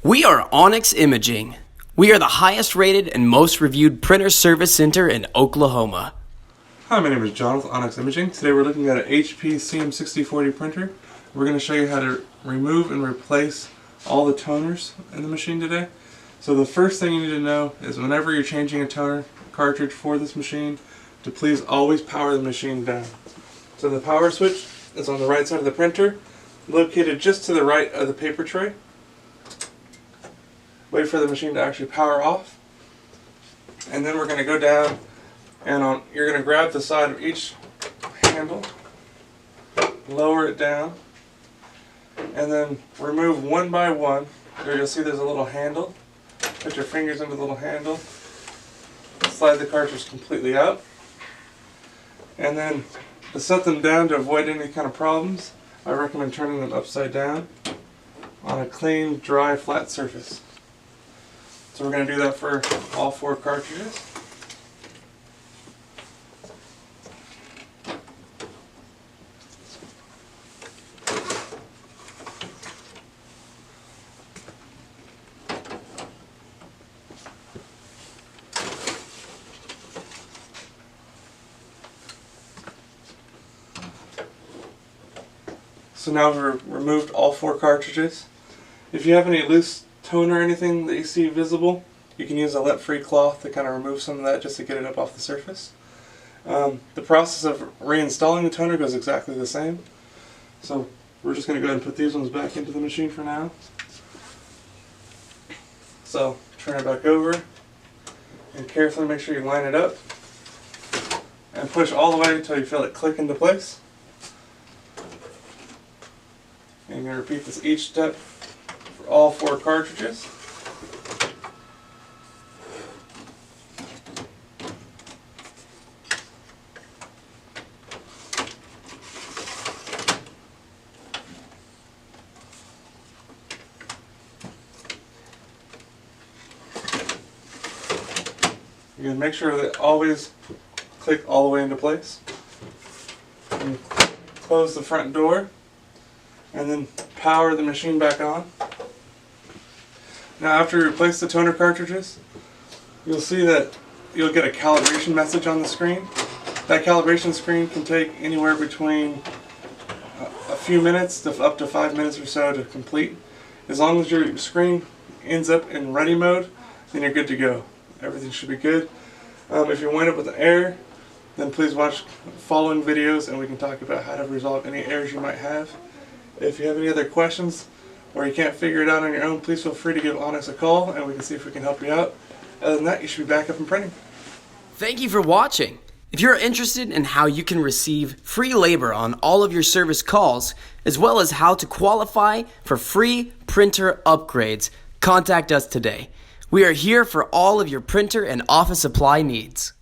We are Onyx Imaging. We are the highest rated and most reviewed printer service center in Oklahoma. Hi, my name is John with Onyx Imaging. Today we're looking at an HP CM6040 printer. We're going to show you how to remove and replace all the toners in the machine today. So the first thing you need to know is whenever you're changing a toner cartridge for this machine, to please always power the machine down. So the power switch is on the right side of the printer, located just to the right of the paper tray. Wait for the machine to actually power off, and then we're going to go down and you're going to grab the side of each handle, lower it down, and then remove one by one. There you'll see there's a little handle. Put your fingers into the little handle, slide the cartridge completely out, and then to set them down to avoid any kind of problems, I recommend turning them upside down on a clean, dry, flat surface. So we're going to do that for all 4 cartridges. So now we've removed all 4 cartridges. If you have any loose toner or anything that you see visible, you can use a lint-free cloth to kind of remove some of that just to get it up off the surface. The process of reinstalling the toner goes exactly the same. So we're just going to go ahead and put these ones back into the machine for now. So turn it back over and carefully make sure you line it up and push all the way until you feel it click into place. And you're going to repeat this each step for all 4 cartridges. You're going to make sure that always click all the way into place. And close the front door, and then power the machine back on. Now after you replace the toner cartridges, you'll see that you'll get a calibration message on the screen. That calibration screen can take anywhere between a few minutes to up to 5 minutes or so to complete. As long as your screen ends up in ready mode, then you're good to go. Everything should be good. If you wind up with an error, then please watch following videos and we can talk about how to resolve any errors you might have. If you have any other questions or you can't figure it out on your own, please feel free to give Onyx a call and we can see if we can help you out. Other than that, you should be back up and printing. Thank you for watching. If you're interested in how you can receive free labor on all of your service calls, as well as how to qualify for free printer upgrades, contact us today. We are here for all of your printer and office supply needs.